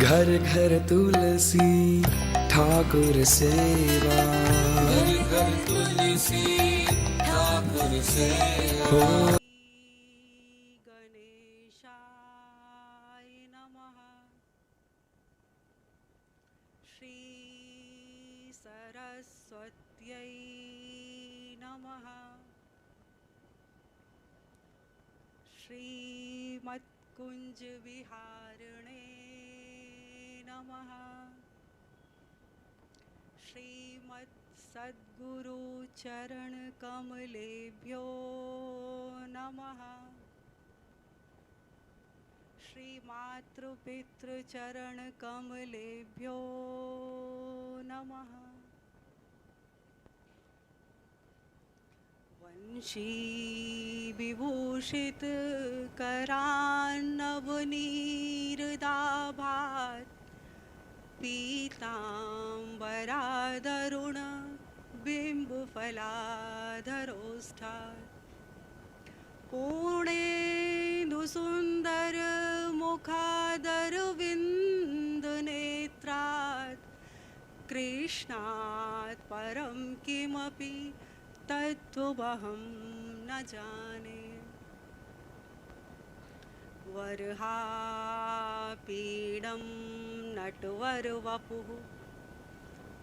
घर घर तुलसी ठाकुर सेवा, घर घर तुलसी ठाकुर सेवा। हो गणेशाय नमः। श्री सरस्वत्यै नमः। श्रीमत्कुञ्ज विहारिणे नमः। श्रीमत् सद्गुरु चरण कमलेभ्यो नमः। श्री मातृपितृ चरण कमलेभ्यो नमः। वंशी विभूषित करान्नवनीरदाभात् पीताम्बरादरुण बिम्बफलाधरोष्ठात् पूर्णेन्दुसुन्दर मुखादरविन्दनेत्रात् कृष्णात् परं किमपि तत्त्वमहं न जाने। वरहापीडं नटवरवपुः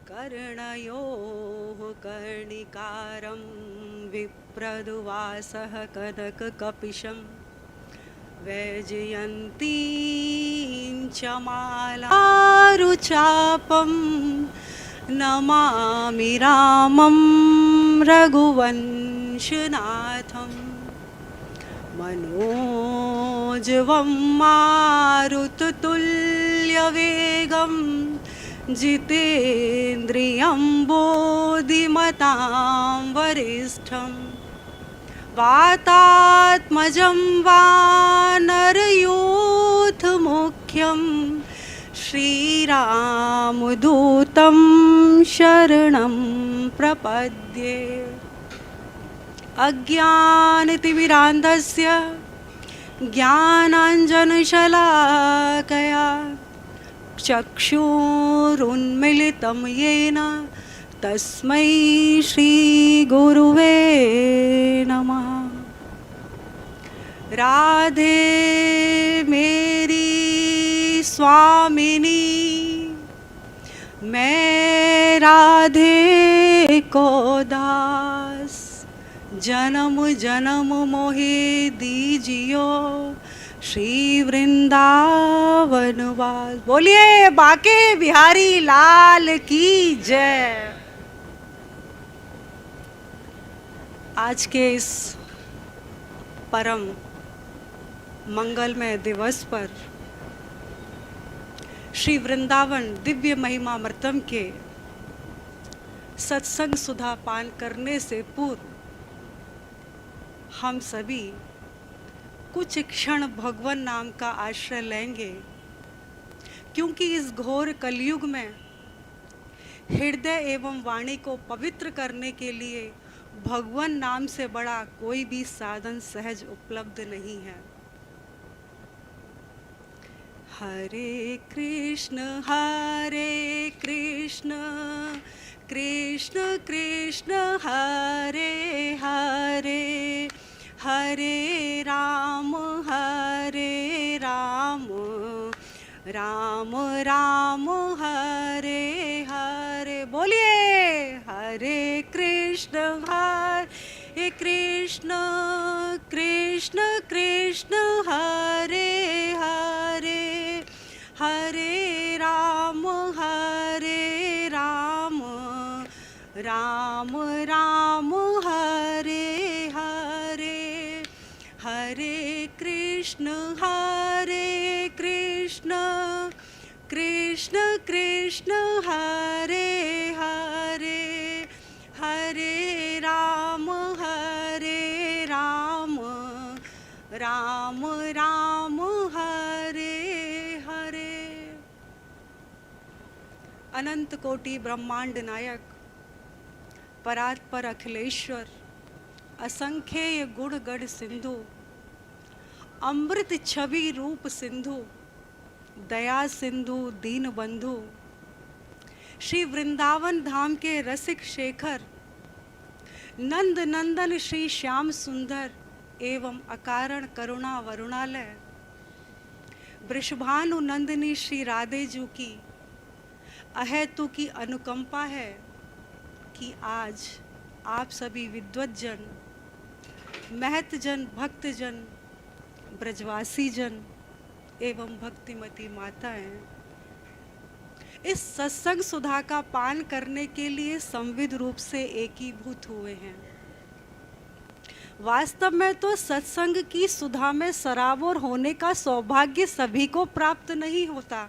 कर्णयोः कर्णिकारं विप्रदुवासः कनककपिशं वैजयन्तीं च मालारुचापं नमामि रामं रघुवंशनाथं। मनोजवं मारुततुल्यवेगं जितेन्द्रियं बोधिमतां वरिष्ठं वातात्मजं वानरयूथमुख्यं श्रीरामदूतं शरणं प्रपद्ये। अज्ञानतिमिरान्धस्य ज्ञानाञ्जनशलाकया चक्षुरुन्मीलितं येन तस्मै श्रीगुरुवे नमः। राधे मेरी स्वामिनी, मैं राधे को दास, जन्म जन्म मोहे दीजियो श्री वृंदावन वास। बोलिए बाके बिहारी लाल की जय। आज के इस परम मंगलमय दिवस पर श्री वृंदावन दिव्य महिमा मृतम के सत्संग सुधा पान करने से पूर्व हम सभी कुछ क्षण भगवान नाम का आश्रय लेंगे, क्योंकि इस घोर कलयुग में हृदय एवं वाणी को पवित्र करने के लिए भगवान नाम से बड़ा कोई भी साधन सहज उपलब्ध नहीं है। हरे कृष्ण कृष्ण कृष्ण हरे हरे, हरे राम राम राम हरे हरे। बोलिए हरे कृष्ण कृष्ण कृष्ण हरे हरे, हरे राम राम राम हरे हरे, हरे कृष्ण कृष्ण कृष्ण हरे हरे, हरे राम राम राम हरे हरे। अनंत कोटि ब्रह्मांड नायक, परात्पर अखिलेश्वर, असंख्येय गुण गण सिंधु, अमृत छवि रूप सिंधु, दया सिंधु दीन बंधु, श्री वृंदावन धाम के रसिक शेखर, नंद नंदन श्री श्याम सुंदर एवं अकारण करुणा वरुणालय, वृषभानु नंदिनी श्री राधे जू की अहेतु की अनुकंपा है कि आज आप सभी विद्वत जन, महत जन, भक्त जन, ब्रजवासी जन एवं भक्तिमती माताएं इस सत्संग सुधा का पान करने के लिए संविध रूप से एकीभूत हुए हैं। वास्तव में तो सत्संग की सुधा में सराबोर होने का सौभाग्य सभी को प्राप्त नहीं होता।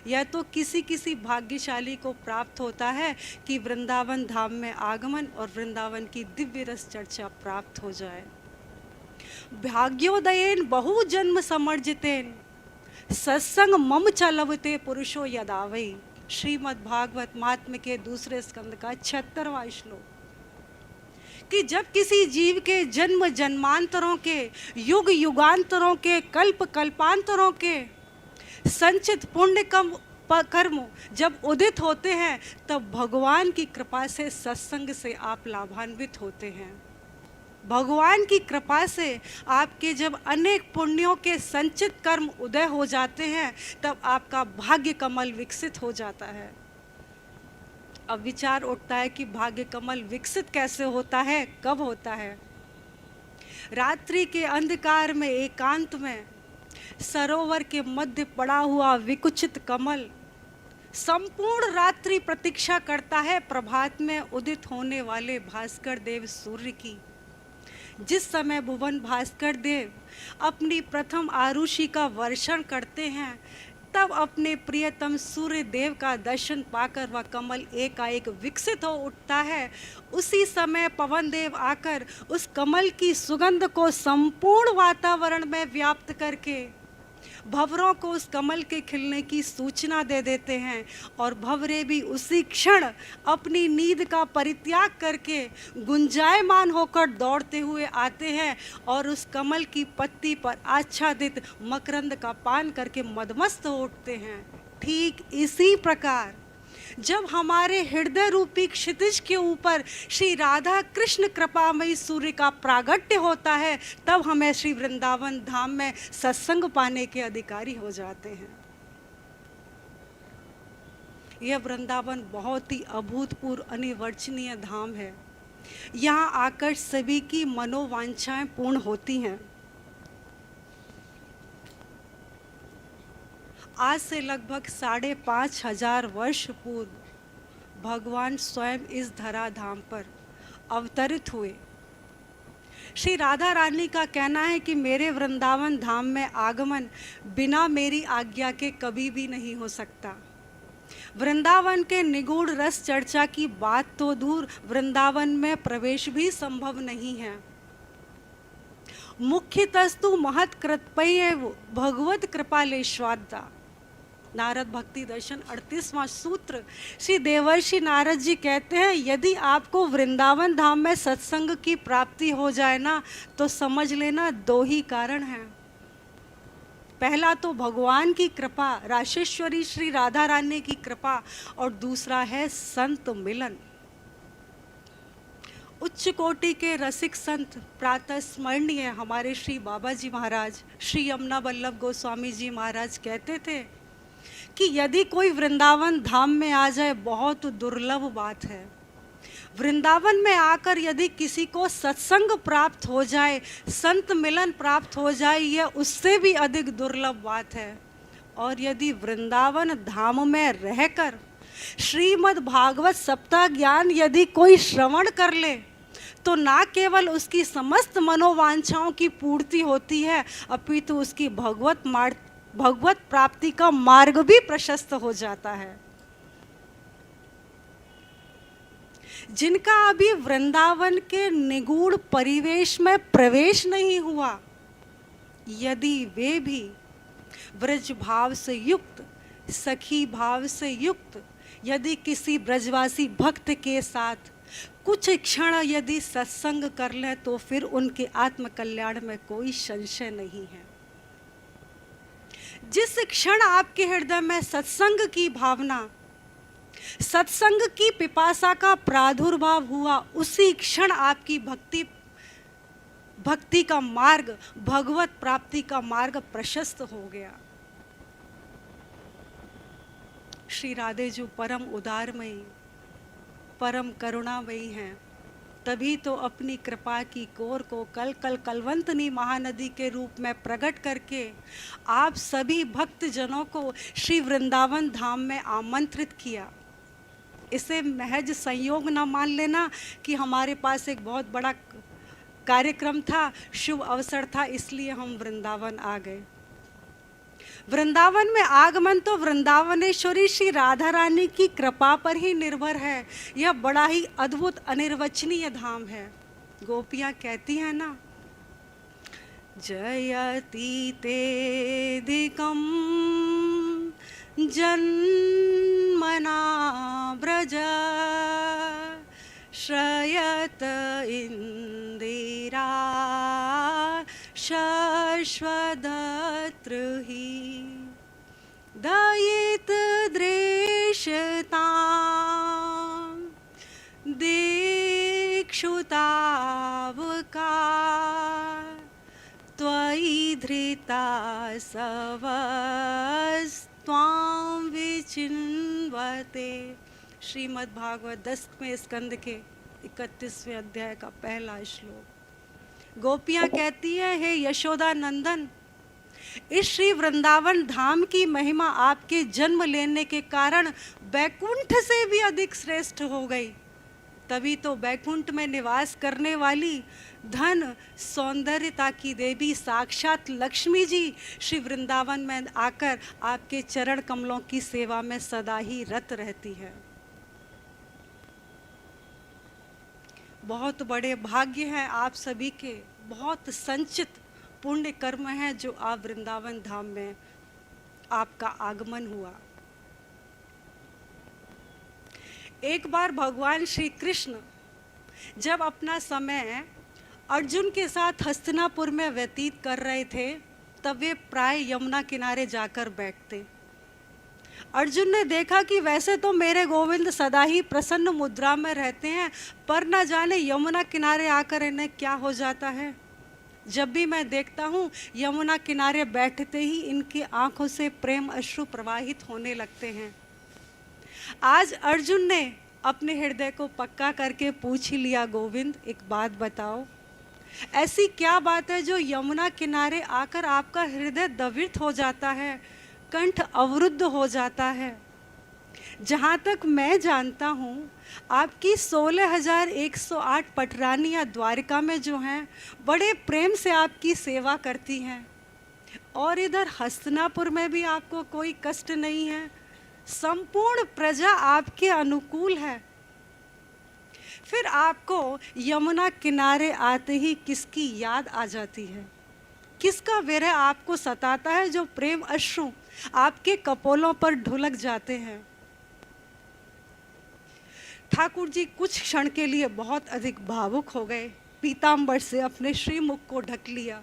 यह तो किसी किसी भाग्यशाली को प्राप्त होता है कि वृंदावन धाम में आगमन और वृंदावन की दिव्य रस चर्चा प्राप्त हो जाए। भाग्योदयेन बहु जन्म समर्जितेन सत्संग मम चलवते पुरुषो यदावै। श्रीमद् भागवत महात्म्य के दूसरे स्कंद का 76वां श्लोक, कि जब किसी जीव के जन्म जन्मांतरों के, युग युगांतरों के, कल्प कल्पांतरों के संचित पुण्य कर्म जब उदित होते हैं, तब भगवान की कृपा से सत्संग से आप लाभान्वित होते हैं। भगवान की कृपा से आपके जब अनेक पुण्यों के संचित कर्म उदय हो जाते हैं, तब आपका भाग्य कमल विकसित हो जाता है। अब विचार उठता है कि भाग्य कमल विकसित कैसे होता है, कब होता है? रात्रि के अंधकार में, एकांत में, सरोवर के मध्य पड़ा हुआ विकुचित कमल संपूर्ण रात्रि प्रतीक्षा करता है प्रभात में उदित होने वाले भास्कर देव सूर्य की। जिस समय भुवन भास्कर देव अपनी प्रथम आरुषि का वर्षण करते हैं, तब अपने प्रियतम सूर्य देव का दर्शन पाकर वह कमल एकाएक विकसित हो उठता है। उसी समय पवन देव आकर उस कमल की सुगंध को संपूर्ण वातावरण में व्याप्त करके भंवरों को उस कमल के खिलने की सूचना दे देते हैं, और भंवरे भी उसी क्षण अपनी नींद का परित्याग करके गुंजायमान होकर दौड़ते हुए आते हैं और उस कमल की पत्ती पर आच्छादित मकरंद का पान करके मदमस्त हो उठते हैं। ठीक इसी प्रकार जब हमारे हृदय रूपी क्षितिज के ऊपर श्री राधा कृष्ण कृपामयी सूर्य का प्रागट्य होता है, तब हमें श्री वृंदावन धाम में सत्संग पाने के अधिकारी हो जाते हैं। यह वृंदावन बहुत ही अभूतपूर्व अनिवर्चनीय धाम है। यहाँ आकर सभी की मनोवांछाएं पूर्ण होती हैं। आज से लगभग 5,500 वर्ष पूर्व भगवान स्वयं इस धराधाम पर अवतरित हुए। श्री राधा रानी का कहना है कि मेरे वृंदावन धाम में आगमन बिना मेरी आज्ञा के कभी भी नहीं हो सकता। वृंदावन के निगूढ़ रस चर्चा की बात तो दूर, वृंदावन में प्रवेश भी संभव नहीं है। मुख्यतस्तु महत् कृतपये भगवत कृपालेश्वादा। नारद भक्ति दर्शन 38वां सूत्र, श्री देवर्षि नारद जी कहते हैं, यदि आपको वृंदावन धाम में सत्संग की प्राप्ति हो जाए ना, तो समझ लेना 2 ही कारण हैं। पहला तो भगवान की कृपा, राशेश्वरी श्री राधा रानी की कृपा, और दूसरा है संत मिलन। उच्च कोटि के रसिक संत प्रातः स्मरणीय हमारे श्री बाबा जी महाराज, श्री यमुना वल्लभ गोस्वामी जी महाराज कहते थे कि यदि कोई वृंदावन धाम में आ जाए बहुत दुर्लभ बात है। वृंदावन में आकर यदि किसी को सत्संग प्राप्त हो जाए, संत मिलन प्राप्त हो जाए, यह उससे भी अधिक दुर्लभ बात है। और यदि वृंदावन धाम में रहकर श्रीमद् भागवत सप्ताह ज्ञान यदि कोई श्रवण कर ले तो ना केवल उसकी समस्त मनोवांछाओं की पूर्ति होती है, अपितु उसकी भगवत प्राप्ति का मार्ग भी प्रशस्त हो जाता है। जिनका अभी वृंदावन के निगूढ़ परिवेश में प्रवेश नहीं हुआ, यदि वे भी ब्रज भाव से युक्त, सखी भाव से युक्त यदि किसी ब्रजवासी भक्त के साथ कुछ क्षण यदि सत्संग कर ले तो फिर उनके आत्म कल्याण में कोई संशय नहीं है। जिस क्षण आपके हृदय में सत्संग की भावना, सत्संग की पिपासा का प्रादुर्भाव हुआ, उसी क्षण आपकी भक्ति का मार्ग, भगवत प्राप्ति का मार्ग प्रशस्त हो गया। श्री राधे जी परम उदारमयी, परम करुणामयी हैं, तभी तो अपनी कृपा की कोर को कल कल कलवंतनी महानदी के रूप में प्रकट करके आप सभी भक्त जनों को श्री वृंदावन धाम में आमंत्रित किया। इसे महज संयोग न मान लेना कि हमारे पास एक बहुत बड़ा कार्यक्रम था, शुभ अवसर था, इसलिए हम वृंदावन आ गए। वृंदावन में आगमन तो वृंदावनेश्वरी श्री राधा रानी की कृपा पर ही निर्भर है। यह बड़ा ही अद्भुत अनिर्वचनीय धाम है। गोपियाँ कहती हैं ना, जयति तेदिकं जन्मना ब्रज श्रयत इंदिरा शश्वदत्रुहि दयित दृश्यतां दीक्षुतावका त्वयि धृता सवस्त्वां विचिन्वते। श्रीमद् भागवत 10वें स्कंद के 31वें अध्याय का पहला श्लोक। गोपियाँ कहती हैं, हे यशोदा नंदन, इस श्री वृंदावन धाम की महिमा आपके जन्म लेने के कारण बैकुंठ से भी अधिक श्रेष्ठ हो गई। तभी तो बैकुंठ में निवास करने वाली धन सौंदर्यता की देवी साक्षात लक्ष्मी जी श्री वृंदावन में आकर आपके चरण कमलों की सेवा में सदा ही रत रहती है। बहुत बड़े भाग्य हैं आप सभी के, बहुत संचित पुण्य कर्म हैं जो आप वृंदावन धाम में आपका आगमन हुआ। एक बार भगवान श्री कृष्ण जब अपना समय अर्जुन के साथ हस्तिनापुर में व्यतीत कर रहे थे, तब वे प्राय यमुना किनारे जाकर बैठते। अर्जुन ने देखा कि वैसे तो मेरे गोविंद सदा ही प्रसन्न मुद्रा में रहते हैं, पर न जाने यमुना किनारे आकर इन्हें क्या हो जाता है। जब भी मैं देखता हूँ यमुना किनारे बैठते ही इनकी आंखों से प्रेम अश्रु प्रवाहित होने लगते हैं। आज अर्जुन ने अपने हृदय को पक्का करके पूछ ही लिया, गोविंद एक बात बताओ, ऐसी क्या बात है जो यमुना किनारे आकर आपका हृदय द्रवित हो जाता है, कंठ अवरुद्ध हो जाता है। जहाँ तक मैं जानता हूँ आपकी 16,108 पटरानियाँ द्वारिका में जो हैं बड़े प्रेम से आपकी सेवा करती हैं, और इधर हस्तिनापुर में भी आपको कोई कष्ट नहीं है, संपूर्ण प्रजा आपके अनुकूल है। फिर आपको यमुना किनारे आते ही किसकी याद आ जाती है, किसका विरह आपको सताता है, जो प्रेम अश्रु आपके कपोलों पर ढुलक जाते हैं। ठाकुर जी कुछ क्षण के लिए बहुत अधिक भावुक हो गए, पीतांबर से अपने श्रीमुख को ढक लिया,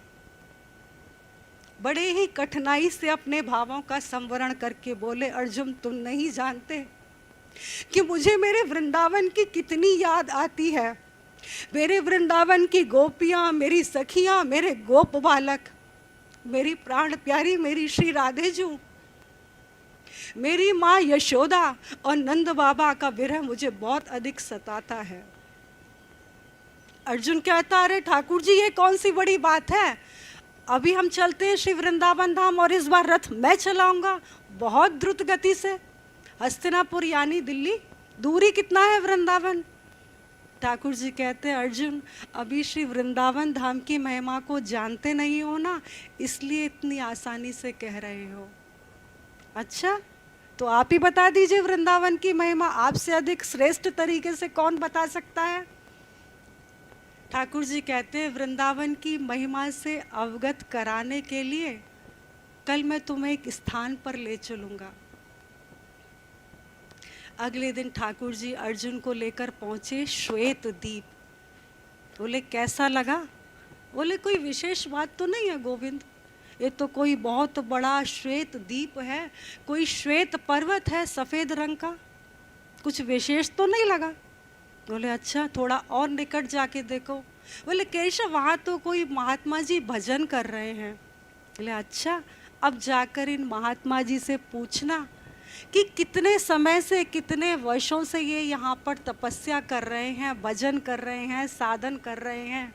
बड़े ही कठिनाई से अपने भावों का संवरण करके बोले, अर्जुन तुम नहीं जानते कि मुझे मेरे वृंदावन की कितनी याद आती है। मेरे वृंदावन की गोपियां, मेरी सखियां, मेरे गोप बालक, मेरी प्राण प्यारी मेरी श्री राधे जू, मेरी माँ यशोदा और नंद बाबा का विरह मुझे बहुत अधिक सताता है। अर्जुन कहता, अरे ठाकुर जी ये कौन सी बड़ी बात है, अभी हम चलते हैं श्री वृंदावन धाम और इस बार रथ मैं चलाऊंगा बहुत द्रुत गति से। हस्तिनापुर यानी दिल्ली, दूरी कितना है वृंदावन? ठाकुर जी कहते हैं, अर्जुन अभी श्री वृंदावन धाम की महिमा को जानते नहीं हो ना, इसलिए इतनी आसानी से कह रहे हो। अच्छा तो आप ही बता दीजिए वृंदावन की महिमा, आपसे अधिक श्रेष्ठ तरीके से कौन बता सकता है? ठाकुर जी कहते हैं, वृंदावन की महिमा से अवगत कराने के लिए कल मैं तुम्हें एक स्थान पर ले चलूँगा। अगले दिन ठाकुर जी अर्जुन को लेकर पहुँचे श्वेत द्वीप। बोले कैसा लगा? बोले कोई विशेष बात तो नहीं है गोविंद, ये तो कोई बहुत बड़ा श्वेत द्वीप है, कोई श्वेत पर्वत है सफ़ेद रंग का, कुछ विशेष तो नहीं लगा। बोले अच्छा थोड़ा और निकट जाके देखो। बोले केशव वहाँ तो कोई महात्मा जी भजन कर रहे हैं। बोले अच्छा अब जाकर इन महात्मा जी से पूछना कि कितने समय से, कितने वर्षों से ये यहाँ पर तपस्या कर रहे हैं, भजन कर रहे हैं, साधन कर रहे हैं।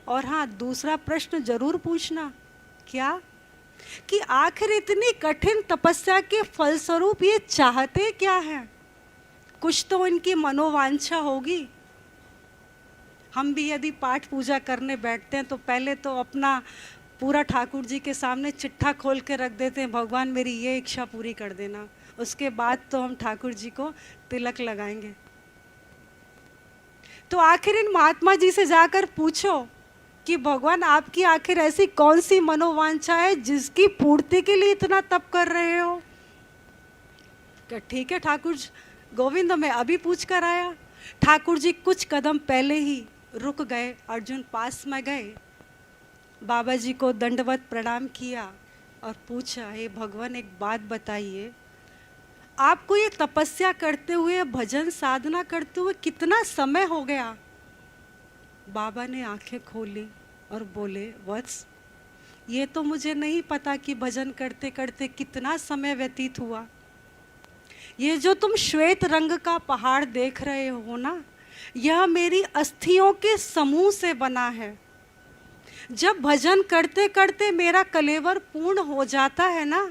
और हाँ दूसरा प्रश्न जरूर पूछना, क्या कि आखिर इतनी कठिन तपस्या के फलस्वरूप ये चाहते क्या हैं? कुछ तो इनकी मनोवांछा होगी। हम भी यदि पाठ पूजा करने बैठते हैं तो पहले तो अपना पूरा ठाकुर जी के सामने चिट्ठा खोल के रख देते हैं, भगवान मेरी ये इच्छा पूरी कर देना। उसके बाद तो हम ठाकुर जी को तिलक लगाएंगे। तो आखिर इन महात्मा जी से जाकर पूछो कि भगवान आपकी आखिर ऐसी कौन सी मनोवांछा है जिसकी पूर्ति के लिए इतना तप कर रहे हो? क्या ठीक है ठाकुर गोविंद, मैं अभी पूछ कर आया। ठाकुर जी कुछ कदम पहले ही रुक गए। अर्जुन पास में गए, बाबा जी को दंडवत प्रणाम किया और पूछा, हे भगवान एक बात बताइए, आपको ये तपस्या करते हुए, भजन साधना करते हुए कितना समय हो गया? बाबा ने आंखें खोली और बोले, वत्स ये तो मुझे नहीं पता कि भजन करते करते कितना समय व्यतीत हुआ। ये जो तुम श्वेत रंग का पहाड़ देख रहे हो ना, यह मेरी अस्थियों के समूह से बना है। जब भजन करते करते मेरा कलेवर पूर्ण हो जाता है ना,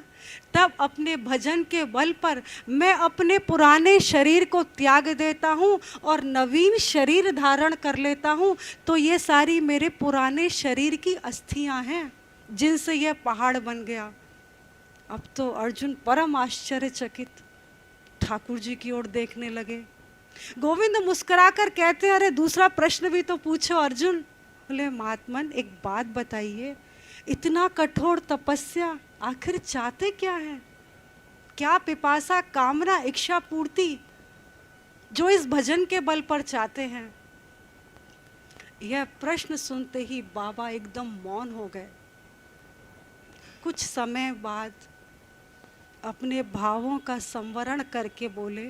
तब अपने भजन के बल पर मैं अपने पुराने शरीर को त्याग देता हूँ और नवीन शरीर धारण कर लेता हूँ। तो ये सारी मेरे पुराने शरीर की अस्थियाँ हैं जिनसे यह पहाड़ बन गया। अब तो अर्जुन परम आश्चर्यचकित ठाकुर जी की ओर देखने लगे। गोविंद मुस्कुराकर कहते, अरे दूसरा प्रश्न भी तो पूछो अर्जुन। बोले महात्मन एक बात बताइए, इतना कठोर तपस्या आखिर चाहते क्या है? क्या पिपासा, कामना, इच्छा पूर्ति जो इस भजन के बल पर चाहते हैं? यह प्रश्न सुनते ही बाबा एकदम मौन हो गए। कुछ समय बाद अपने भावों का संवरण करके बोले,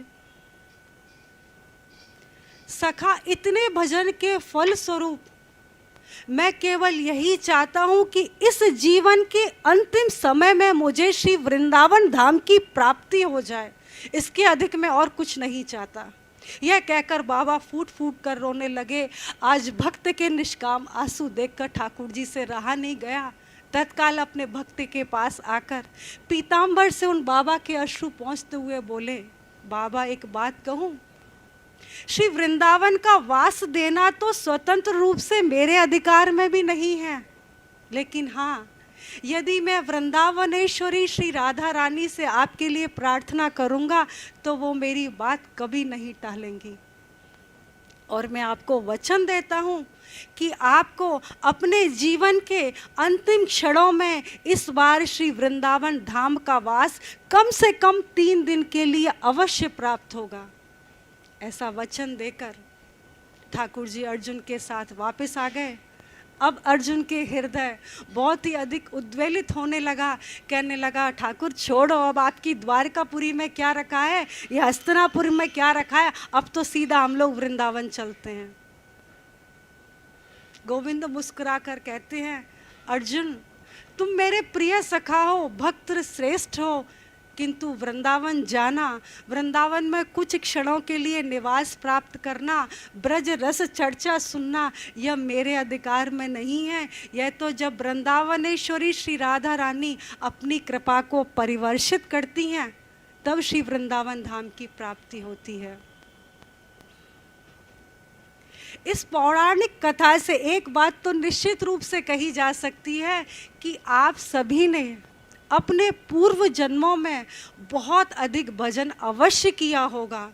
सखा इतने भजन के फल स्वरूप मैं केवल यही चाहता हूँ कि इस जीवन के अंतिम समय में मुझे श्री वृंदावन धाम की प्राप्ति हो जाए, इसके अधिक मैं और कुछ नहीं चाहता। यह कहकर बाबा फूट फूट कर रोने लगे। आज भक्त के निष्काम आंसू देखकर ठाकुर जी से रहा नहीं गया। तत्काल अपने भक्त के पास आकर पीताम्बर से उन बाबा के अश्रु पहुँचते हुए बोले, बाबा एक बात कहूँ, श्री वृंदावन का वास देना तो स्वतंत्र रूप से मेरे अधिकार में भी नहीं है, लेकिन हाँ यदि मैं वृंदावनेश्वरी श्री राधा रानी से आपके लिए प्रार्थना करूँगा तो वो मेरी बात कभी नहीं टालेंगी। और मैं आपको वचन देता हूँ कि आपको अपने जीवन के अंतिम क्षणों में इस बार श्री वृंदावन धाम का वास कम से कम 3 दिन के लिए अवश्य प्राप्त होगा। ऐसा वचन देकर ठाकुर जी अर्जुन के साथ वापस आ गए। अब अर्जुन के हृदय बहुत ही अधिक उद्वेलित होने लगा। कहने लगा, ठाकुर छोड़ो, अब आपकी द्वारकापुरी में क्या रखा है, ये हस्तिनापुर में क्या रखा है, अब तो सीधा हम लोग वृंदावन चलते हैं। गोविंद मुस्कुरा कर कहते हैं, अर्जुन तुम मेरे प्रिय सखा हो, भक्त श्रेष्ठ हो, किंतु वृंदावन जाना, वृंदावन में कुछ क्षणों के लिए निवास प्राप्त करना, ब्रज रस चर्चा सुनना, यह मेरे अधिकार में नहीं है। यह तो जब वृंदावनेश्वरी श्री राधा रानी अपनी कृपा को परिवर्षित करती हैं, तब श्री वृंदावन धाम की प्राप्ति होती है। इस पौराणिक कथा से एक बात तो निश्चित रूप से कही जा सकती है कि आप सभी ने अपने पूर्व जन्मों में बहुत अधिक भजन अवश्य किया होगा,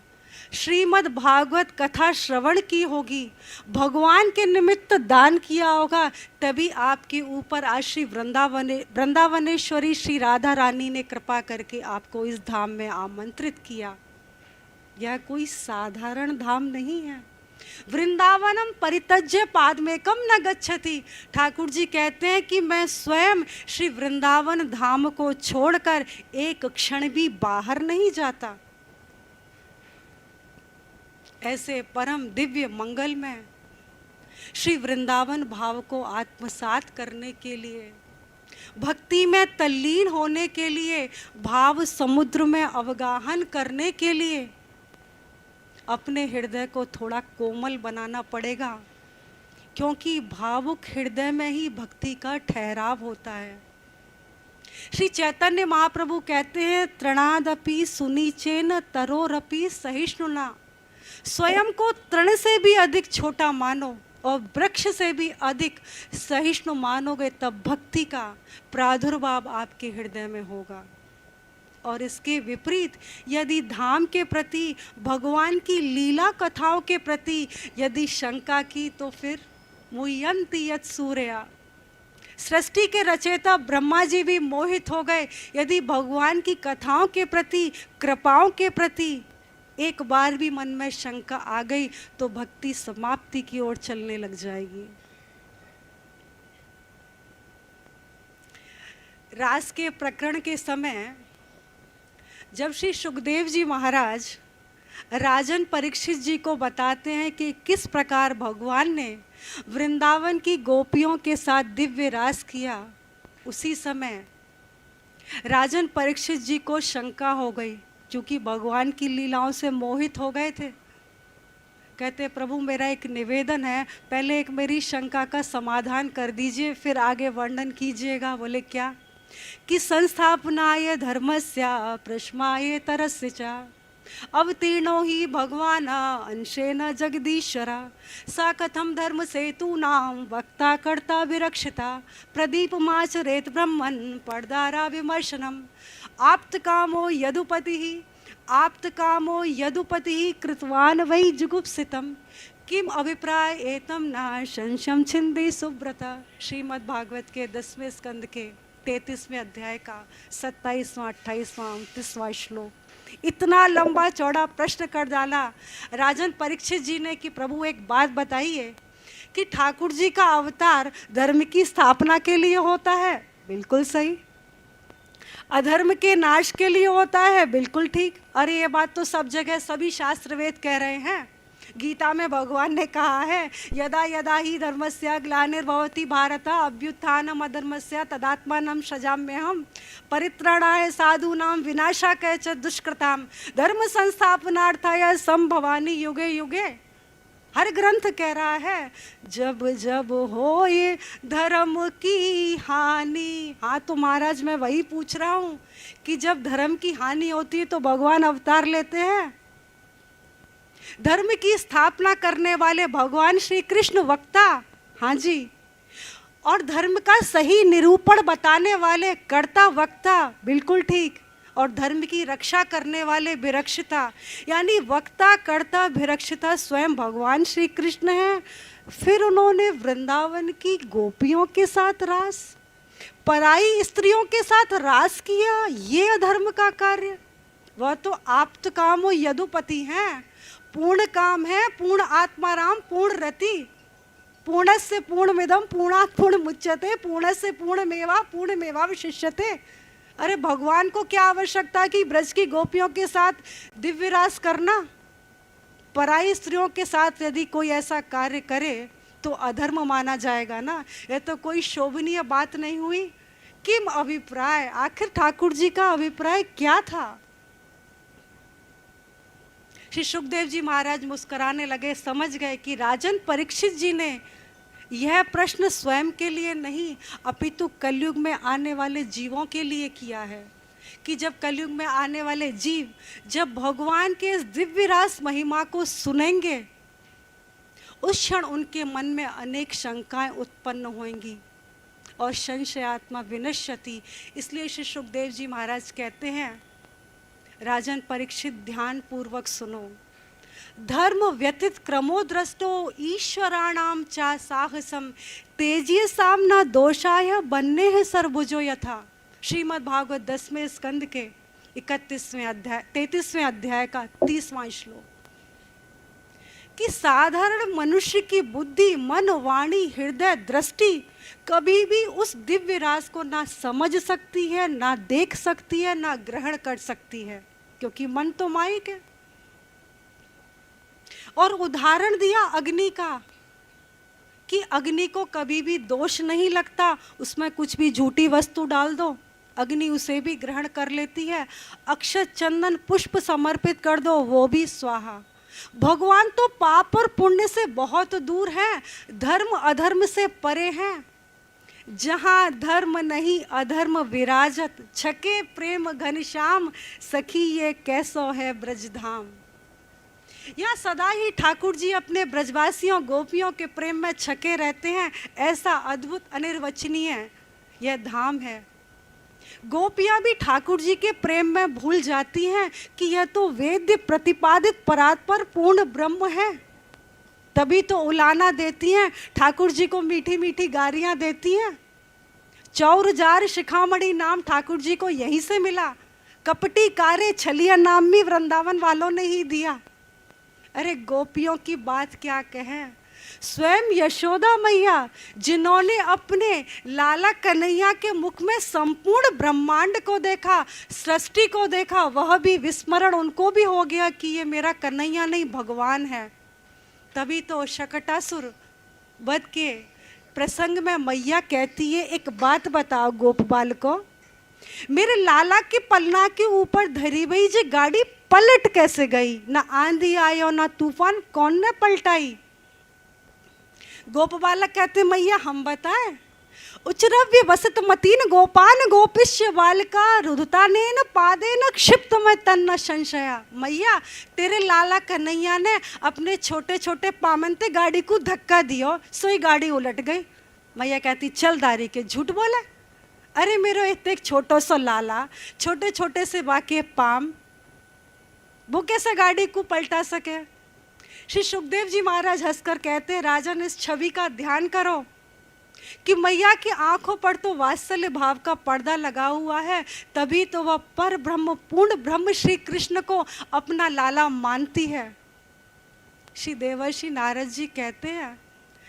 श्रीमद् भागवत कथा श्रवण की होगी, भगवान के निमित्त दान किया होगा, तभी आपके ऊपर आज श्री वृंदावनेश्वरी श्री राधा रानी ने कृपा करके आपको इस धाम में आमंत्रित किया। यह कोई साधारण धाम नहीं है। वृंदावनम परित्यज्य पादमेकम न गच्छति। ठाकुर जी कहते हैं कि मैं स्वयं श्री वृंदावन धाम को छोड़कर एक क्षण भी बाहर नहीं जाता। ऐसे परम दिव्य मंगल में श्री वृंदावन भाव को आत्मसात करने के लिए, भक्ति में तल्लीन होने के लिए, भाव समुद्र में अवगाहन करने के लिए अपने हृदय को थोड़ा कोमल बनाना पड़ेगा, क्योंकि भावुक हृदय में ही भक्ति का ठहराव होता है। श्री चैतन्य महाप्रभु कहते हैं, तृणादपि सुनीचेन तरोरपि सहिष्णुना। स्वयं को तृण से भी अधिक छोटा मानो और वृक्ष से भी अधिक सहिष्णु मानोगे, तब भक्ति का प्रादुर्भाव आपके हृदय में होगा। और इसके विपरीत यदि धाम के प्रति, भगवान की लीला कथाओं के प्रति यदि शंका की, तो फिर मुह्यन्ति यत् सूर्या। सृष्टि के रचयिता ब्रह्मा जी भी मोहित हो गए। यदि भगवान की कथाओं के प्रति, कृपाओं के प्रति एक बार भी मन में शंका आ गई, तो भक्ति समाप्ति की ओर चलने लग जाएगी। रास के प्रकरण के समय जब श्री सुखदेव जी महाराज राजन परीक्षित जी को बताते हैं कि किस प्रकार भगवान ने वृंदावन की गोपियों के साथ दिव्य रास किया, उसी समय राजन परीक्षित जी को शंका हो गई, क्योंकि भगवान की लीलाओं से मोहित हो गए थे। कहते, प्रभु मेरा एक निवेदन है, पहले एक मेरी शंका का समाधान कर दीजिए, फिर आगे वर्णन कीजिएगा। बोले क्या? कि संस्थापनाय धर्मस्य प्रश्माय तरस्य च अवतीर्णो हि भगवान अंशेन जगदीश्वरा सा कथम धर्म सेतूनां वक्ता कर्ता विरक्षिता प्रदीपमाचरेत ब्रह्मन् पर्दारा विमर्शनम् आप्तकामो यदुपतिः कृतवान् वै जुगुप्सितं किम अभिप्राय एतम न संशयं छिन्दि सुब्रता। श्रीमद् भागवत के 10वें स्कंद के 33वें अध्याय का 27वां, 28वां, 29वां श्लोक। इतना लंबा चौड़ा प्रश्न कर डाला राजन परीक्षित जी ने कि प्रभु एक बात बताइए कि ठाकुर जी का अवतार धर्म की स्थापना के लिए होता है, बिल्कुल सही। अधर्म के नाश के लिए होता है, बिल्कुल ठीक। अरे ये बात तो सब जगह सभी शास्त्र वेद कह रहे हैं। गीता में भगवान ने कहा है, यदा यदा ही धर्मस्य ग्लानिर्भवति भारत अभ्युत्थानम् अधर्मस्य तदात्मानं सृजाम्यहम् परित्राणाय साधूनां विनाशाय च दुष्कृतां धर्म संस्थापनार्थाय संभवामि युगे युगे। हर ग्रंथ कह रहा है, जब जब हो ये धर्म की हानि। हाँ तो महाराज मैं वही पूछ रहा हूँ कि जब धर्म की हानि होती है तो भगवान अवतार लेते हैं। धर्म की स्थापना करने वाले भगवान श्री कृष्ण वक्ता, हाँ जी, और धर्म का सही निरूपण बताने वाले कर्ता वक्ता, बिल्कुल ठीक। और धर्म की रक्षा करने वाले विरक्षिता, यानी वक्ता कर्ता विरक्षिता स्वयं भगवान श्री कृष्ण हैं। फिर उन्होंने वृंदावन की गोपियों के साथ रास, पराई स्त्रियों के साथ रास किया, ये अधर्म का कार्य। वह तो आप्त कामो यदुपति हैं, पूर्ण काम है, पूर्ण आत्माराम, पूर्ण रति, पूर्णस्य पूर्णमिदं पूर्णात् पूर्णमुच्यते, पूर्णस्य पूर्णमेवा विशिष्यते। अरे भगवान को क्या आवश्यकता कि ब्रज की गोपियों के साथ दिव्य रास करना। पराई स्त्रियों के साथ यदि कोई ऐसा कार्य करे तो अधर्म माना जाएगा ना। यह तो कोई शोभनीय बात नहीं हुई। किम अभिप्राय, आखिर ठाकुर जी का अभिप्राय क्या था? श्री सुखदेव जी महाराज मुस्कुराने लगे, समझ गए कि राजन परीक्षित जी ने यह प्रश्न स्वयं के लिए नहीं अपितु कलयुग में आने वाले जीवों के लिए किया है, कि जब कलयुग में आने वाले जीव जब भगवान के इस दिव्य रास महिमा को सुनेंगे, उस क्षण उनके मन में अनेक शंकाएं उत्पन्न होंगी और संशयात्मा विनश्यति। इसलिए श्री सुखदेव जी महाराज कहते हैं, राजन परीक्षित ध्यान पूर्वक सुनो। धर्म व्यतीत क्रमो दृष्टो ईश्वराणाम चा साहसम तेजीय सामना दोषाय बन्ने है सर्वभुजो यथा। श्रीमद् भागवत 10वें स्कंद के 33वें अध्याय का 30वां श्लोक, कि साधारण मनुष्य की बुद्धि, मन, वाणी, हृदय, दृष्टि कभी भी उस दिव्य रास को ना समझ सकती है, ना देख सकती है, ना ग्रहण कर सकती है, क्योंकि मन तो माइक है। और उदाहरण दिया अग्नि का, कि अग्नि को कभी भी दोष नहीं लगता, उसमें कुछ भी झूठी वस्तु डाल दो, अग्नि उसे भी ग्रहण कर लेती है। अक्षत चंदन पुष्प समर्पित कर दो, वो भी स्वाहा। भगवान तो पाप और पुण्य से बहुत दूर हैं, धर्म अधर्म से परे हैं। जहाँ धर्म नहीं अधर्म विराजत, छके प्रेम घनश्याम, सखी ये कैसो है ब्रजधाम। यहाँ सदा ही ठाकुर जी अपने ब्रजवासियों गोपियों के प्रेम में छके रहते हैं। ऐसा अद्भुत अनिर्वचनीय यह धाम है। गोपियां भी ठाकुर जी के प्रेम में भूल जाती हैं कि यह तो वेद्य प्रतिपादित परात्पर पूर्ण ब्रह्म है। तभी तो उलाना देती हैं, ठाकुर जी को मीठी मीठी गालियां देती हैं। चौर जार शिखामणि नाम ठाकुर जी को यहीं से मिला। कपटी कारे छलिया नाम भी वृंदावन वालों ने ही दिया। अरे गोपियों की बात क्या कहें, स्वयं यशोदा मैया जिन्होंने अपने लाला कन्हैया के मुख में संपूर्ण ब्रह्मांड को देखा, सृष्टि को देखा, वह भी विस्मरण उनको भी हो गया कि ये मेरा कन्हैया नहीं भगवान है। तभी तो शकटासुर वध के प्रसंग में मैया कहती है, एक बात बताओ गोपबाल को, मेरे लाला की पलना के ऊपर धरी हुई जी गाड़ी पलट कैसे गई? ना आंधी आयो ना तूफान, कौन ने पलटाई? गोप बालक कहते मैया हम बताएं। उच्चरव्य वसत मतीन गोपान गोपिष्य बालिका रुदता नेन पादेन क्षिप्त में तन्न संशया। मैया तेरे लाला कन्हैया ने अपने छोटे छोटे पामनते गाड़ी को धक्का दियो, सोई गाड़ी उलट गई। मैया कहती चल दारी के झूठ बोले, अरे मेरो इतने छोटो सो लाला, छोटे छोटे से बाकी पाम, वो कैसे गाड़ी को पलटा सके? श्री सुखदेव जी महाराज हंसकर कहते हैं, राजन इस छवि का ध्यान करो कि मैया की आंखों पर तो वात्सल्य भाव का पर्दा लगा हुआ है, तभी तो वह पर ब्रह्म पूर्ण ब्रह्म श्री कृष्ण को अपना लाला मानती है। श्री देवर्षि नारद जी कहते हैं,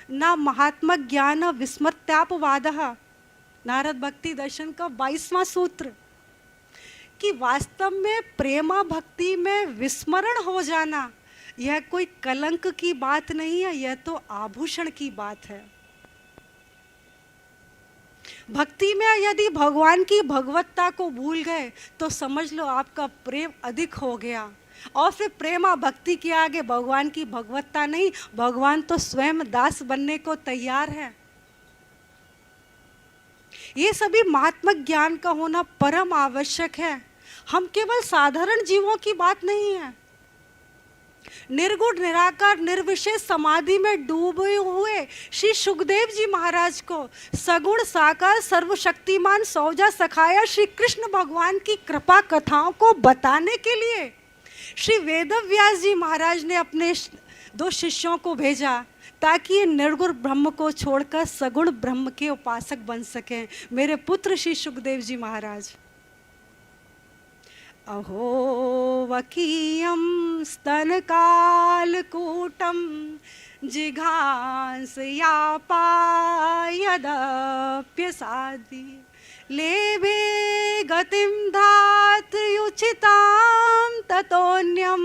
ना महात्मा ज्ञान विस्मृत्यापवाद, नारद भक्ति दर्शन का 22वां सूत्र, कि वास्तव में प्रेमा भक्ति में विस्मरण हो जाना यह कोई कलंक की बात नहीं है, यह तो आभूषण की बात है। भक्ति में यदि भगवान की भगवत्ता को भूल गए तो समझ लो आपका प्रेम अधिक हो गया, और फिर प्रेमा भक्ति के आगे भगवान की भगवत्ता नहीं, भगवान तो स्वयं दास बनने को तैयार है। ये सभी महात्मा ज्ञान का होना परम आवश्यक है। हम केवल साधारण जीवों की बात नहीं है। निर्गुण निराकार निर्विशेष समाधि में डूबे हुए श्री सुखदेव जी महाराज को सगुण साकार सर्वशक्तिमान सौजा सखाया श्री कृष्ण भगवान की कृपा कथाओं को बताने के लिए श्री वेदव्यास जी महाराज ने अपने 2 शिष्यों को भेजा, ताकि ये निर्गुण ब्रह्म को छोड़कर सगुण ब्रह्म के उपासक बन सकें। मेरे पुत्र श्री सुखदेव जी महाराज, अहो वकीयं स्तनकालकूटं जिघांसयापायदप्यसादि लेभे गतिं धात्र्युचितां ततोऽन्यं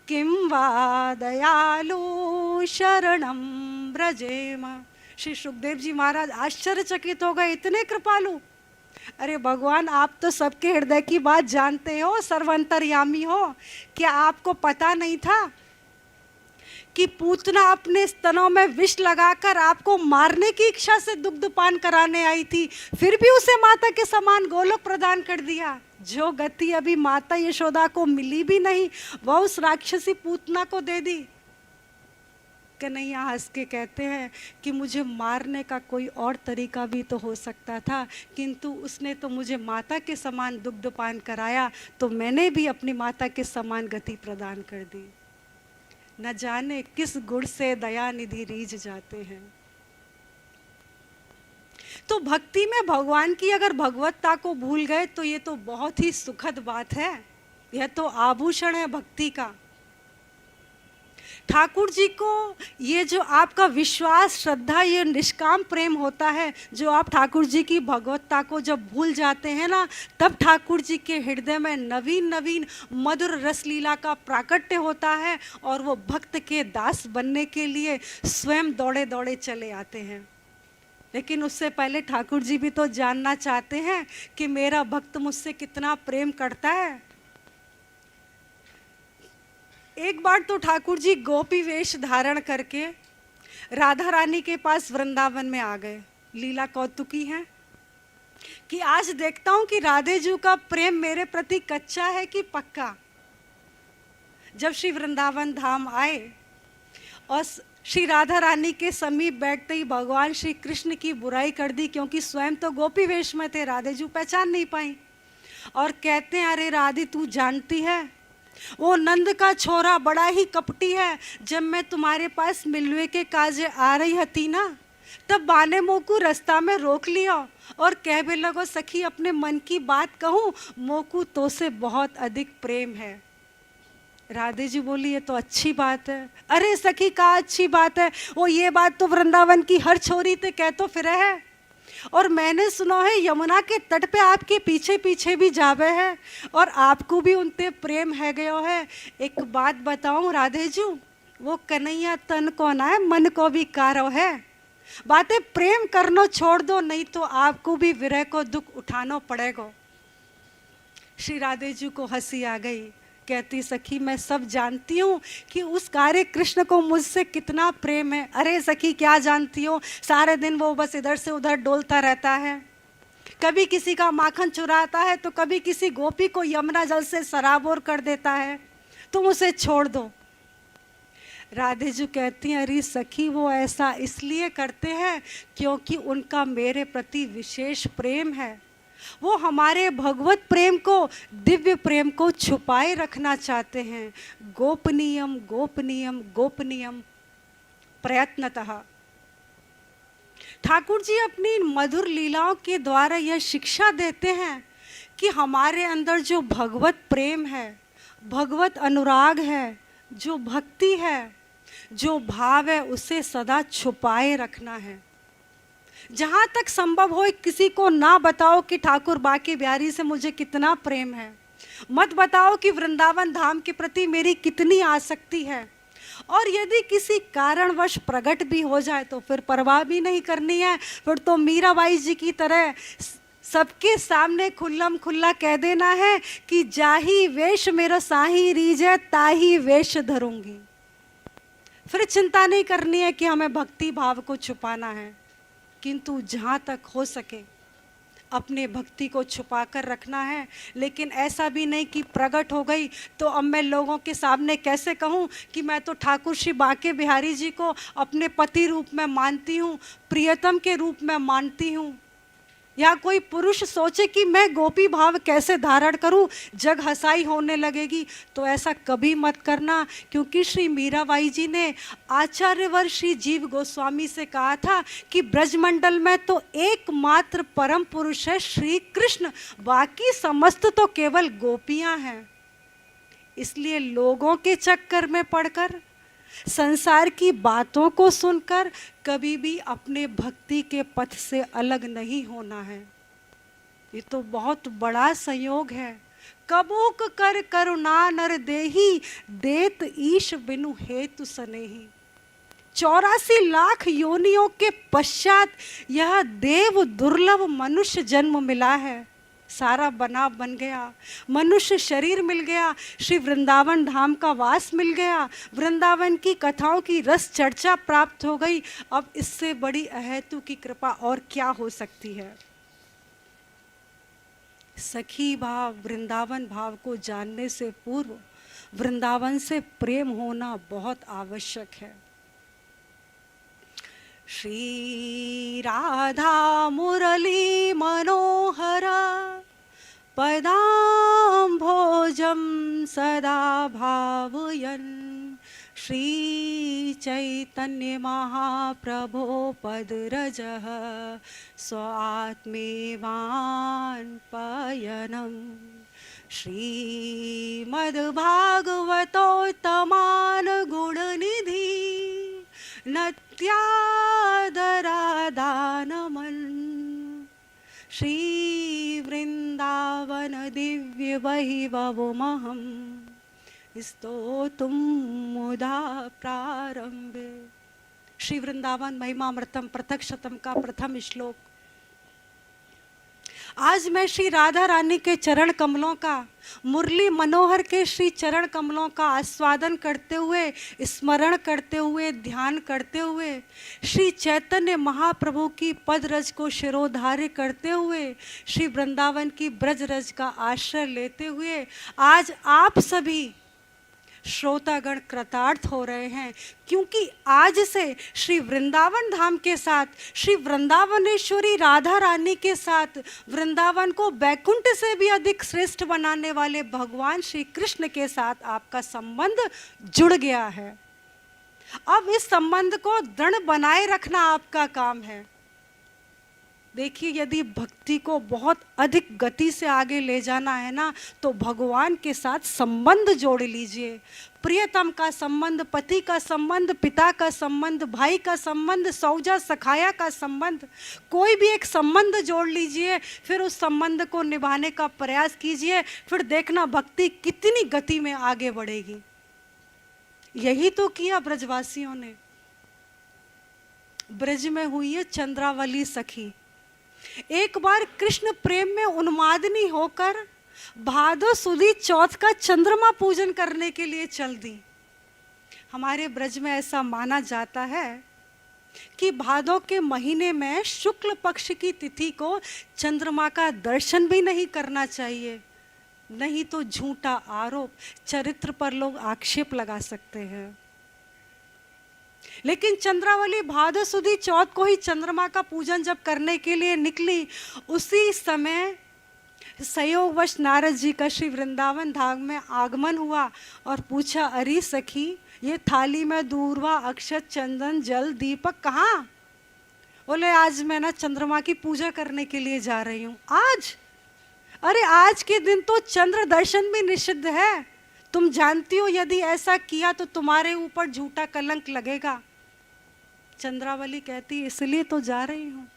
किं वा दयालु शरणं व्रजेम। श्री सुखदेव जी महाराज आश्चर्यचकित हो गए, इतने कृपालु। अरे भगवान, आप तो सबके हृदय की बात जानते हो, सर्वंतर्यामी हो। क्या आपको पता नहीं था कि पूतना अपने स्तनों में विष लगाकर आपको मारने की इच्छा से दुग्धपान कराने आई थी, फिर भी उसे माता के समान गोलोक प्रदान कर दिया। जो गति अभी माता यशोदा को मिली भी नहीं, वह उस राक्षसी पूतना को दे दी। कन्हैया हंस के कहते हैं कि मुझे मारने का कोई और तरीका भी तो हो सकता था, किंतु उसने तो मुझे माता के समान दुग्धपान कराया, तो मैंने भी अपनी माता के समान गति प्रदान कर दी। न जाने किस गुण से दया निधि रीझ जाते हैं। तो भक्ति में भगवान की अगर भगवत्ता को भूल गए तो ये तो बहुत ही सुखद बात है। यह तो आभूषण है भक्ति का। ठाकुर जी को ये जो आपका विश्वास, श्रद्धा, ये निष्काम प्रेम होता है, जो आप ठाकुर जी की भगवत्ता को जब भूल जाते हैं ना, तब ठाकुर जी के हृदय में नवीन नवीन मधुर रसलीला का प्राकट्य होता है और वो भक्त के दास बनने के लिए स्वयं दौड़े दौड़े चले आते हैं। लेकिन उससे पहले ठाकुर जी भी तो जानना चाहते हैं कि मेरा भक्त मुझसे कितना प्रेम करता है। एक बार तो ठाकुर जी गोपी वेश धारण करके राधा रानी के पास वृंदावन में आ गए। लीला कौतुकी है कि आज देखता हूं कि राधे जी का प्रेम मेरे प्रति कच्चा है कि पक्का। जब श्री वृंदावन धाम आए और श्री राधा रानी के समीप बैठते ही भगवान श्री कृष्ण की बुराई कर दी, क्योंकि स्वयं तो गोपी वेश में थे, राधे जी पहचान नहीं पाई और कहते हैं, अरे राधे तू जानती है वो नंद का छोरा बड़ा ही कपटी है। जब मैं तुम्हारे पास मिलवे के काजे आ रही थी ना, तब बाने मोकू रास्ता में रोक लिया और कह भी लगो सखी अपने मन की बात कहूँ, मोकू तो से बहुत अधिक प्रेम है। राधे जी बोली ये तो अच्छी बात है। अरे सखी का अच्छी बात है, वो ये बात तो वृंदावन की हर छोरी ते कह तो फिरे है, और मैंने सुना है यमुना के तट पे आपके पीछे पीछे भी जावे है और आपको भी उनते प्रेम है गयो है। एक बात बताऊं राधे जी, वो कन्हैया तन को ना है, मन को भी कारो है। बातें प्रेम करनो छोड़ दो, नहीं तो आपको भी विरह को दुख उठाना पड़ेगा। श्री राधे जी को हंसी आ गई, कहती सखी मैं सब जानती हूँ कि उस कार्य कृष्ण को मुझसे कितना प्रेम है। अरे सखी क्या जानती हो, सारे दिन वो बस इधर से उधर डोलता रहता है, कभी किसी का माखन चुराता है तो कभी किसी गोपी को यमुना जल से सराबोर कर देता है, तुम उसे छोड़ दो। राधे जी कहती हैं, अरे सखी वो ऐसा इसलिए करते हैं क्योंकि उनका मेरे प्रति विशेष प्रेम है। वो हमारे भगवत प्रेम को, दिव्य प्रेम को छुपाए रखना चाहते हैं। गोपनीयम गोपनीयम गोपनीयम प्रयत्नतः। ठाकुर जी अपनी मधुर लीलाओं के द्वारा यह शिक्षा देते हैं कि हमारे अंदर जो भगवत प्रेम है, भगवत अनुराग है, जो भक्ति है, जो भाव है, उसे सदा छुपाए रखना है। जहाँ तक संभव हो किसी को ना बताओ कि ठाकुर बांके बिहारी से मुझे कितना प्रेम है, मत बताओ कि वृंदावन धाम के प्रति मेरी कितनी आसक्ति है। और यदि किसी कारणवश प्रकट भी हो जाए तो फिर परवाह भी नहीं करनी है, फिर तो मीराबाई जी की तरह सबके सामने खुल्लम खुल्ला कह देना है कि जाही वेश मेरा साही रीझे ताही वेश धरूंगी। फिर चिंता नहीं करनी है कि हमें भक्ति भाव को छुपाना है, किंतु जहाँ तक हो सके अपने भक्ति को छुपा कर रखना है। लेकिन ऐसा भी नहीं कि प्रकट हो गई तो अब मैं लोगों के सामने कैसे कहूँ कि मैं तो ठाकुर श्री बांके बिहारी जी को अपने पति रूप में मानती हूँ, प्रियतम के रूप में मानती हूँ। या कोई पुरुष सोचे कि मैं गोपी भाव कैसे धारण करूं, जग हंसाई होने लगेगी, तो ऐसा कभी मत करना। क्योंकि श्री मीराबाई जी ने आचार्यवर श्री जीव गोस्वामी से कहा था कि ब्रजमंडल में तो एकमात्र परम पुरुष है श्री कृष्ण, बाकी समस्त तो केवल गोपियां हैं। इसलिए लोगों के चक्कर में पड़कर, संसार की बातों को सुनकर कभी भी अपने भक्ति के पथ से अलग नहीं होना है। ये तो बहुत बड़ा संयोग है। कबूक कर करुणा नर देही, देत ईश बिनु हेतु सनेही। 84 लाख योनियों के पश्चात यह देव दुर्लभ मनुष्य जन्म मिला है। सारा बन गया, मनुष्य शरीर मिल गया, श्री वृंदावन धाम का वास मिल गया, वृंदावन की कथाओं की रस चर्चा प्राप्त हो गई। अब इससे बड़ी अहेतु की कृपा और क्या हो सकती है। सखी भाव, वृंदावन भाव को जानने से पूर्व वृंदावन से प्रेम होना बहुत आवश्यक है। श्री राधा मुरली मनोहर पदाम्भोजं सदा भावयन्, श्री चैतन्य महाप्रभो पदरजः स्वात्मेवान् पयनं, श्रीमद्भागवतोत्तमान् गुणनिधि नत्यादरादानमन्, श्री वृंदावन दिव्य वैभवमहं स्तोतुं मुदा प्रारंभे। श्री वृंदावन महिमामृतम पृथक शतम का प्रथम श्लोक। आज मैं श्री राधा रानी के चरण कमलों का, मुरली मनोहर के श्री चरण कमलों का आस्वादन करते हुए, स्मरण करते हुए, ध्यान करते हुए, श्री चैतन्य महाप्रभु की पदरज को शिरोधार्य करते हुए, श्री वृंदावन की ब्रज रज का आश्रय लेते हुए आज आप सभी श्रोतागण कृतार्थ हो रहे हैं, क्योंकि आज से श्री वृंदावन धाम के साथ, श्री वृंदावनेश्वरी राधा रानी के साथ, वृंदावन को बैकुंठ से भी अधिक श्रेष्ठ बनाने वाले भगवान श्री कृष्ण के साथ आपका संबंध जुड़ गया है। अब इस संबंध को दृढ़ बनाए रखना आपका काम है। देखिए, यदि भक्ति को बहुत अधिक गति से आगे ले जाना है ना, तो भगवान के साथ संबंध जोड़ लीजिए। प्रियतम का संबंध, पति का संबंध, पिता का संबंध, भाई का संबंध, सौजा सखाया का संबंध, कोई भी एक संबंध जोड़ लीजिए, फिर उस संबंध को निभाने का प्रयास कीजिए, फिर देखना भक्ति कितनी गति में आगे बढ़ेगी। यही तो किया ब्रजवासियों ने। ब्रज में हुई है चंद्रावली सखी, एक बार कृष्ण प्रेम में उन्मादिनी होकर भादो सुदी चौथ का चंद्रमा पूजन करने के लिए चल दी। हमारे ब्रज में ऐसा माना जाता है कि भादो के महीने में शुक्ल पक्ष की तिथि को चंद्रमा का दर्शन भी नहीं करना चाहिए, नहीं तो झूठा आरोप, चरित्र पर लोग आक्षेप लगा सकते हैं। लेकिन चंद्रावली भादो सुदी चौथ को ही चंद्रमा का पूजन जब करने के लिए निकली, उसी समय संयोगवश नारद जी का श्री वृंदावन धाम में आगमन हुआ और पूछा, अरे सखी, ये थाली में दूर्वा, अक्षत, चंदन, जल, दीपक कहाँ? बोले, आज मैं ना चंद्रमा की पूजा करने के लिए जा रही हूँ। आज? अरे आज के दिन तो चंद्र दर्शन भी निषिद्ध है। तुम जानती हो यदि ऐसा किया तो तुम्हारे ऊपर झूठा कलंक लगेगा। चंद्रावली कहती, इसलिए तो जा रही हूँ।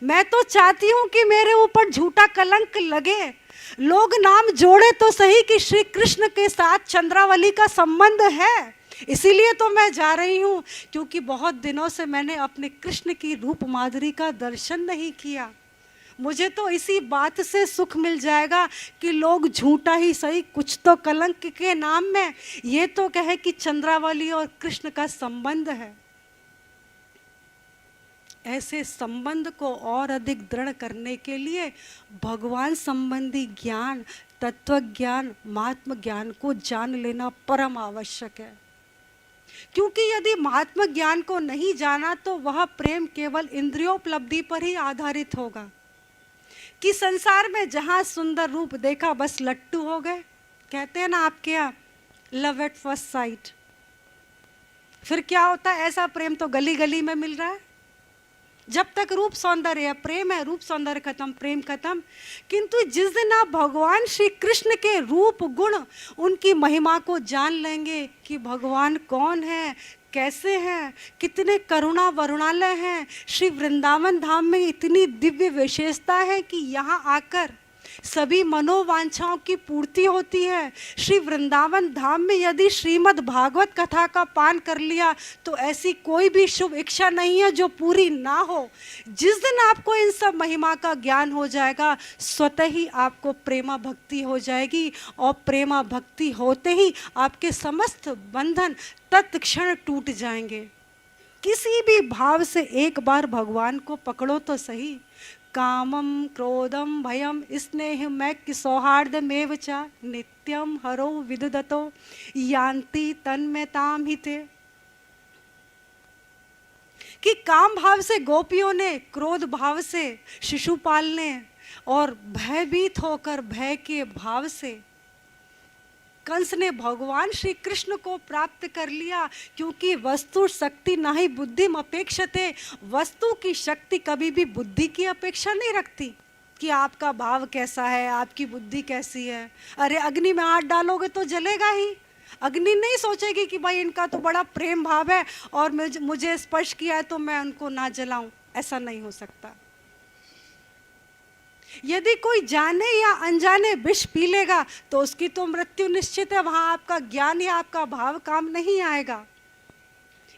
मैं तो चाहती हूँ कि मेरे ऊपर झूठा कलंक लगे, लोग नाम जोड़े तो सही कि श्री कृष्ण के साथ चंद्रावली का संबंध है। इसीलिए तो मैं जा रही हूँ, क्योंकि बहुत दिनों से मैंने अपने कृष्ण की रूप माधुरी का दर्शन नहीं किया। मुझे तो इसी बात से सुख मिल जाएगा कि लोग झूठा ही सही, कुछ तो कलंक के नाम में ये तो कहे कि चंद्रावली और कृष्ण का संबंध है। ऐसे संबंध को और अधिक दृढ़ करने के लिए भगवान संबंधी ज्ञान, तत्व ज्ञान, महात्म ज्ञान को जान लेना परम आवश्यक है। क्योंकि यदि महात्म ज्ञान को नहीं जाना तो वह प्रेम केवल इंद्रियोपलब्धि पर ही आधारित होगा कि संसार में जहाँ सुंदर रूप देखा बस लट्टू हो गए। कहते हैं ना आपके यहाँ, लव एट फर्स्ट साइट। फिर क्या होता है? ऐसा प्रेम तो गली गली में मिल रहा है। जब तक रूप सौंदर्य है, प्रेम है, रूप सौंदर्य खत्म, प्रेम खत्म। किंतु जिस दिन आप भगवान श्री कृष्ण के रूप गुण, उनकी महिमा को जान लेंगे कि भगवान कौन है, कैसे हैं, कितने करुणा वरुणालय हैं, श्री वृंदावन धाम में इतनी दिव्य विशेषता है कि यहाँ आकर सभी मनोवांछाओं की पूर्ति होती है। श्री वृंदावन धाम में यदि श्रीमद् भागवत कथा का पान कर लिया तो ऐसी कोई भी शुभ इच्छा नहीं है जो पूरी ना हो। जिस दिन आपको इन सब महिमा का ज्ञान हो जाएगा, स्वतः ही आपको प्रेमा भक्ति हो जाएगी, और प्रेमा भक्ति होते ही आपके समस्त बंधन तत्क्षण टूट जाएंगे। किसी भी भाव से एक बार भगवान को पकड़ो तो सही। कामम क्रोधम भयम स्नेह मैक्य सौहार्द मेव च नित्यम हरो विदुदतो यान्ति तन्मयताम हिते। कि काम भाव से गोपियों ने, क्रोध भाव से शिशुपाल ने, और भयभीत होकर भय के भाव से कंस ने भगवान श्री कृष्ण को प्राप्त कर लिया। क्योंकि वस्तु शक्ति ना ही बुद्धिम अपेक्षते, वस्तु की शक्ति कभी भी बुद्धि की अपेक्षा नहीं रखती कि आपका भाव कैसा है, आपकी बुद्धि कैसी है। अरे अग्नि में हाथ डालोगे तो जलेगा ही। अग्नि नहीं सोचेगी कि भाई इनका तो बड़ा प्रेम भाव है और मुझे स्पर्श किया है तो मैं उनको ना जलाऊं। ऐसा नहीं हो सकता। यदि कोई जाने या अनजाने विष पी लेगा तो उसकी तो मृत्यु निश्चित है, वहां आपका ज्ञान या आपका भाव काम नहीं आएगा।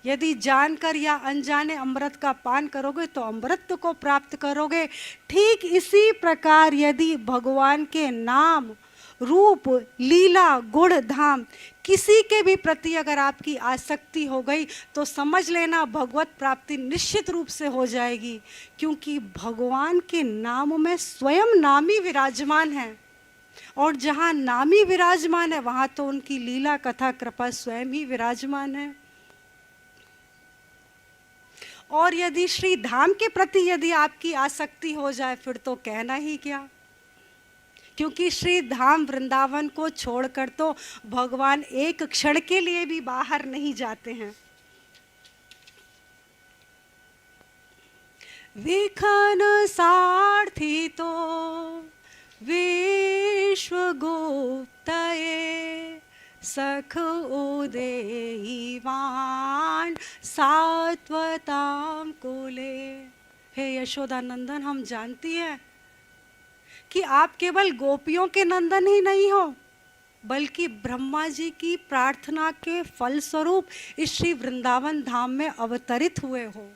यदि जानकर या अनजाने अमृत का पान करोगे तो अमृत को प्राप्त करोगे। ठीक इसी प्रकार यदि भगवान के नाम, रूप, लीला, गुण, धाम किसी के भी प्रति अगर आपकी आसक्ति हो गई तो समझ लेना भगवत प्राप्ति निश्चित रूप से हो जाएगी। क्योंकि भगवान के नाम में स्वयं नामी विराजमान है, और जहाँ नामी विराजमान है वहाँ तो उनकी लीला, कथा, कृपा स्वयं ही विराजमान है। और यदि श्री धाम के प्रति यदि आपकी आसक्ति हो जाए फिर तो कहना ही क्या। क्योंकि श्री धाम वृंदावन को छोड़कर तो भगवान एक क्षण के लिए भी बाहर नहीं जाते हैं। विखन सारथी तो विश्व गुप्तये सख उदेवान सात्वताम कुले। हे यशोदा नंदन, हम जानती हैं कि आप केवल गोपियों के नंदन ही नहीं हो, बल्कि ब्रह्मा जी की प्रार्थना के फल स्वरूप इस श्री वृंदावन धाम में अवतरित हुए हो।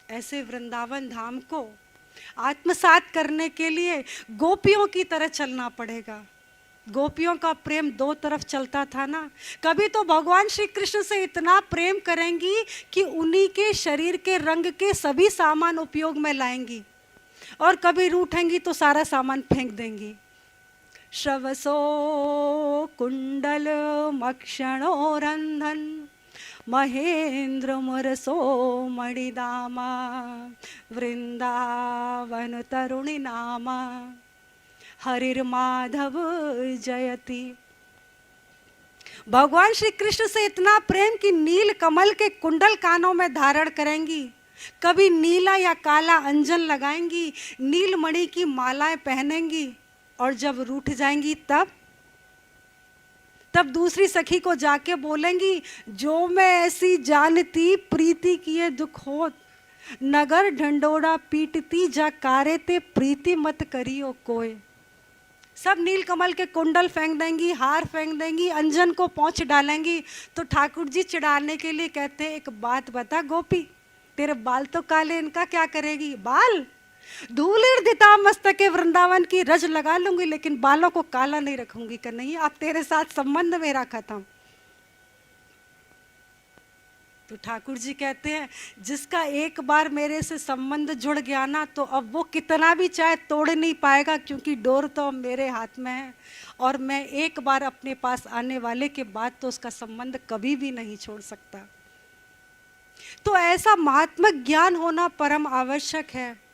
ऐसे वृंदावन धाम को आत्मसात करने के लिए गोपियों की तरह चलना पड़ेगा। गोपियों का प्रेम दो तरफ चलता था ना। कभी तो भगवान श्री कृष्ण से इतना प्रेम करेंगी कि उन्हीं के शरीर के रंग के सभी सामान उपयोग में लाएंगी, और कभी रूठेंगी तो सारा सामान फेंक देंगी। श्रवसो कुंडल मक्षणो रंधन महेंद्र मुरसो मणिदामा वृंदावन तरुणी नामा हरिर्माधव जयति। भगवान श्री कृष्ण से इतना प्रेम कि नील कमल के कुंडल कानों में धारण करेंगी, कभी नीला या काला अंजन लगाएंगी, नीलमणि की मालाएं पहनेंगी, और जब रूठ जाएंगी तब दूसरी सखी को जाके बोलेंगी, जो मैं ऐसी जानती प्रीति किए दुख होत, नगर ढंडोरा पीटती जा कारे ते प्रीति मत करियो कोय। सब नीलकमल के कुंडल फेंक देंगी, हार फेंक देंगी, अंजन को पोंछ डालेंगी। तो ठाकुर जी चिढ़ाने के लिए कहते हैं, एक बात बता गोपी, तेरे बाल तो काले, इनका क्या करेगी? बाल धूलिर्धिता मस्तके वृंदावन की रज लगा लूंगी, लेकिन बालों को काला नहीं रखूंगी। कर नहीं, अब तेरे साथ संबंध मेरा खत्म। तो ठाकुर जी कहते हैं, जिसका एक बार मेरे से संबंध जुड़ गया ना, तो अब वो कितना भी चाहे तोड़ नहीं पाएगा, क्योंकि डोर तो मेरे हाथ में है, और मैं एक बार अपने पास आने वाले के बाद तो उसका संबंध कभी भी नहीं छोड़ सकता। तो ऐसा महात्मक ज्ञान होना परम आवश्यक है।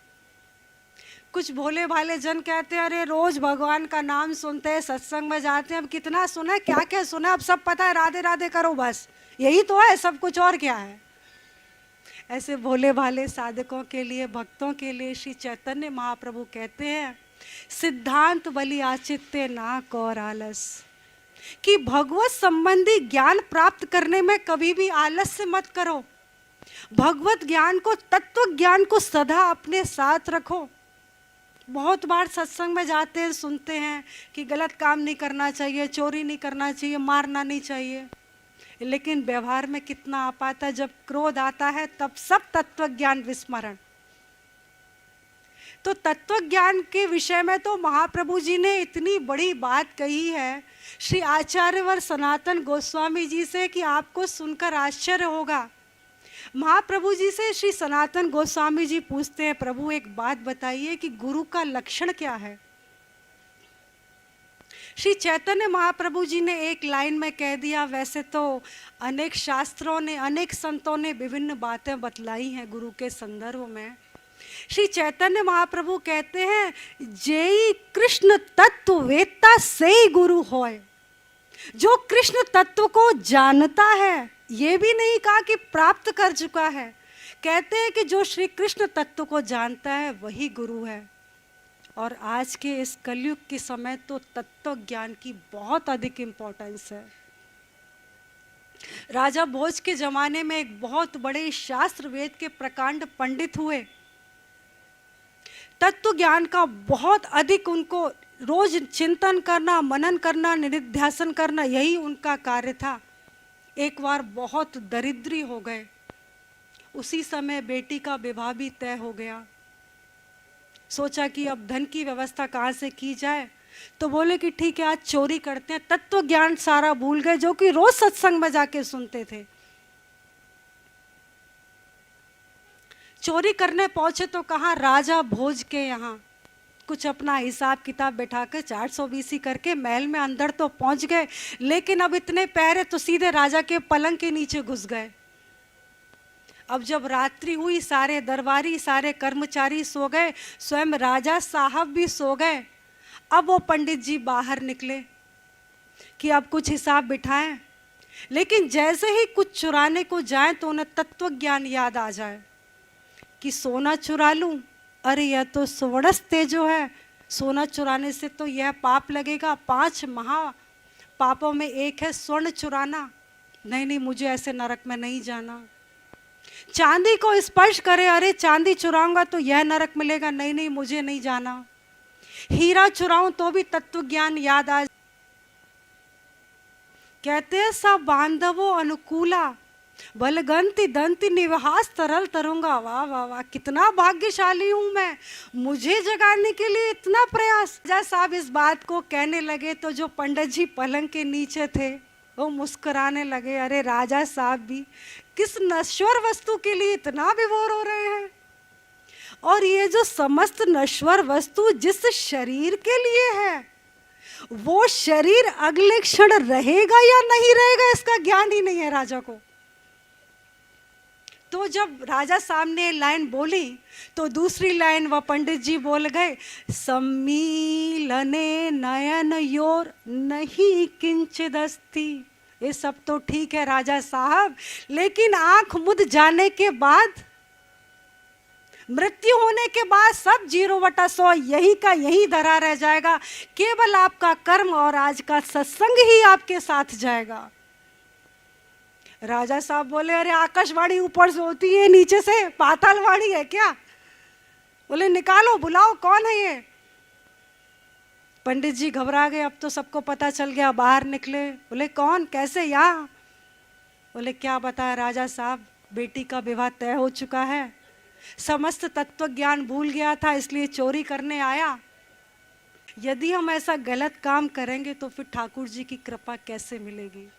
कुछ भोले भाले जन कहते हैं, अरे रोज भगवान का नाम सुनते हैं, सत्संग में जाते हैं, अब कितना सुना है, क्या क्या सुना है, अब सब पता है, राधे राधे करो बस, यही तो है सब कुछ, और क्या है। ऐसे भोले भाले साधकों के लिए, भक्तों के लिए श्री चैतन्य महाप्रभु कहते हैं, सिद्धांत बलि आचित्य ना कौर आलस, कि भगवत संबंधी ज्ञान प्राप्त करने में कभी भी आलस्य मत करो। भगवत ज्ञान को, तत्व ज्ञान को सदा अपने साथ रखो। बहुत बार सत्संग में जाते हैं, सुनते हैं कि गलत काम नहीं करना चाहिए, चोरी नहीं करना चाहिए, मारना नहीं चाहिए, लेकिन व्यवहार में कितना आ पाता है? जब क्रोध आता है तब सब तत्व ज्ञान विस्मरण। तो तत्व ज्ञान के विषय में तो महाप्रभु जी ने इतनी बड़ी बात कही है श्री आचार्यवर सनातन गोस्वामी जी से कि आपको सुनकर आश्चर्य होगा। महाप्रभु जी से श्री सनातन गोस्वामी जी पूछते हैं, प्रभु एक बात बताइए कि गुरु का लक्षण क्या है? श्री चैतन्य महाप्रभु जी ने एक लाइन में कह दिया, वैसे तो अनेक शास्त्रों ने, अनेक संतों ने विभिन्न बातें बतलाई हैं गुरु के संदर्भ में। श्री चैतन्य महाप्रभु कहते हैं, जेई कृष्ण तत्व वेत्ता से ही गुरु होय। जो कृष्ण तत्व को जानता है, ये भी नहीं कहा कि प्राप्त कर चुका है, कहते हैं कि जो श्री कृष्ण तत्व को जानता है वही गुरु है। और आज के इस कलयुग के समय तो तत्व ज्ञान की बहुत अधिक इम्पोर्टेंस है। राजा भोज के जमाने में एक बहुत बड़े शास्त्र वेद के प्रकांड पंडित हुए। तत्व ज्ञान का बहुत अधिक उनको रोज चिंतन करना, मनन करना, निधिध्यासन करना, यही उनका कार्य था। एक बार बहुत दरिद्री हो गए। उसी समय बेटी का विवाह भी तय हो गया। सोचा कि अब धन की व्यवस्था कहाँ से की जाए, तो बोले कि ठीक है आज चोरी करते हैं। तत्व ज्ञान सारा भूल गए जो कि रोज सत्संग में जाके सुनते थे। चोरी करने पहुंचे तो कहाँ, राजा भोज के यहाँ। कुछ अपना हिसाब किताब बैठाकर 420 करके महल में अंदर तो पहुंच गए, लेकिन अब इतने पहरे तो सीधे राजा के पलंग के नीचे घुस गए। अब जब रात्रि हुई, सारे दरबारी, सारे कर्मचारी सो गए, स्वयं राजा साहब भी सो गए। अब वो पंडित जी बाहर निकले कि अब कुछ हिसाब बिठाएं, लेकिन जैसे ही कुछ चुराने को जाएं तो उन्हें तत्व ज्ञान याद आ जाए कि सोना चुरा लूं, अरे यह तो सुवर्णस तेजो है, सोना चुराने से तो यह पाप लगेगा। 5 महा पापों में एक है स्वर्ण चुराना। नहीं नहीं, मुझे ऐसे नरक में नहीं जाना। चांदी को स्पर्श करे, अरे चांदी चुराऊंगा तो यह नरक मिलेगा, नहीं नहीं मुझे नहीं जाना। हीरा चुराऊं तो भी तत्व ज्ञान याद आ। कहते हैं सब बांधवो अनुकूला, बलगंती दंती निवास तरल तरूंगा। वाह वाह वाह, कितना भाग्यशाली हूं मैं, मुझे जगाने के लिए इतना प्रयास। राजा साहब इस बात को कहने लगे तो जो पंडित जी पलंग के नीचे थे वो मुस्कुराने लगे। अरे राजा साहब भी किस नश्वर वस्तु के लिए इतना विभोर हो रहे हैं, और ये जो समस्त नश्वर वस्तु जिस शरीर के लिए है, वो शरीर अगले क्षण रहेगा या नहीं रहेगा इसका ज्ञान ही नहीं है राजा को। तो जब राजा सामने लाइन बोली तो दूसरी लाइन वह पंडित जी बोल गए, सम्मीलने नयन योर नहीं किंचिदस्ति। ये सब तो ठीक है राजा साहब, लेकिन आंख मुद जाने के बाद, मृत्यु होने के बाद सब 0/100 यही का यही धरा रह जाएगा। केवल आपका कर्म और आज का सत्संग ही आपके साथ जाएगा। राजा साहब बोले, अरे आकाशवाणी ऊपर से होती है, नीचे से पातालवाणी है क्या? बोले निकालो, बुलाओ, कौन है ये? पंडित जी घबरा गए, अब तो सबको पता चल गया। बाहर निकले, बोले कौन, कैसे, यहाँ? बोले क्या बताया राजा साहब, बेटी का विवाह तय हो चुका है, समस्त तत्व ज्ञान भूल गया था इसलिए चोरी करने आया। यदि हम ऐसा गलत काम करेंगे तो फिर ठाकुर जी की कृपा कैसे मिलेगी?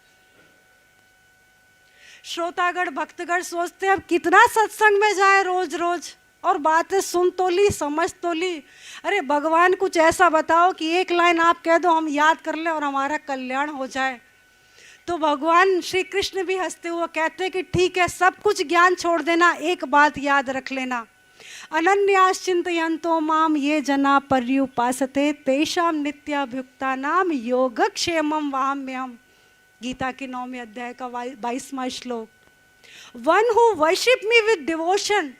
श्रोतागण भक्तगण सोचते अब कितना सत्संग में जाए रोज रोज, और बातें सुन तो ली, समझ तो ली। अरे भगवान कुछ ऐसा बताओ कि एक लाइन आप कह दो हम याद कर ले और हमारा कल्याण हो जाए। तो भगवान श्री कृष्ण भी हंसते हुए कहते हैं कि ठीक है, सब कुछ ज्ञान छोड़ देना, एक बात याद रख लेना, अनन्याश्चिन्तयन्तो माम ये जना पर्युपासते तेषाम नित्याभियुक्तानाम योगक्षेमं वहाम्यहम्। गीता के 9वें अध्याय का 22वां श्लोक। One who worship me with devotion,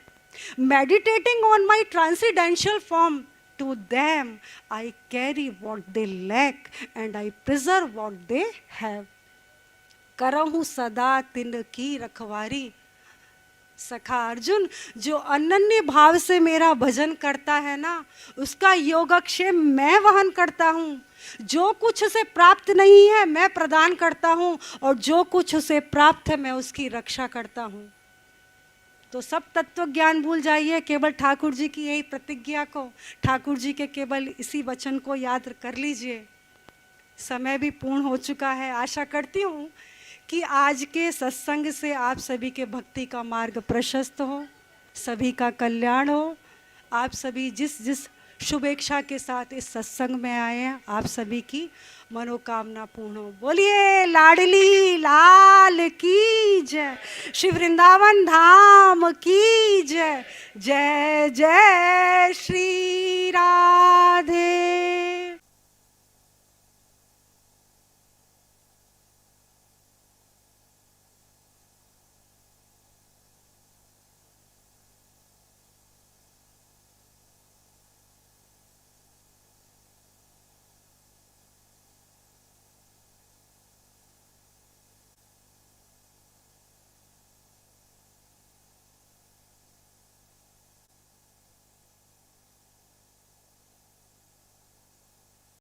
meditating on my transcendental form, to them I carry what they lack and I preserve what they have. करहूँ सदा तिन की रखवारी, सखा अर्जुन जो अनन्य भाव से मेरा भजन करता है ना, उसका योगक्षेम मैं वहन करता हूँ। जो कुछ उसे प्राप्त नहीं है मैं प्रदान करता हूँ, और जो कुछ उसे प्राप्त है मैं उसकी रक्षा करता हूँ। तो सब तत्व ज्ञान भूल जाइए, केवल ठाकुर जी की यही प्रतिज्ञा को, ठाकुर जी के केवल इसी वचन को याद कर लीजिए। समय भी पूर्ण हो चुका है। आशा करती हूँ कि आज के सत्संग से आप सभी के भक्ति का मार्ग प्रशस्त हो, सभी का कल्याण हो। आप सभी जिस जिस शुभेच्छा के साथ इस सत्संग में आए हैं, आप सभी की मनोकामना पूर्ण हो। बोलिए लाडली लाल की जय, श्री वृंदावन धाम की जय। जय जय श्री राधे।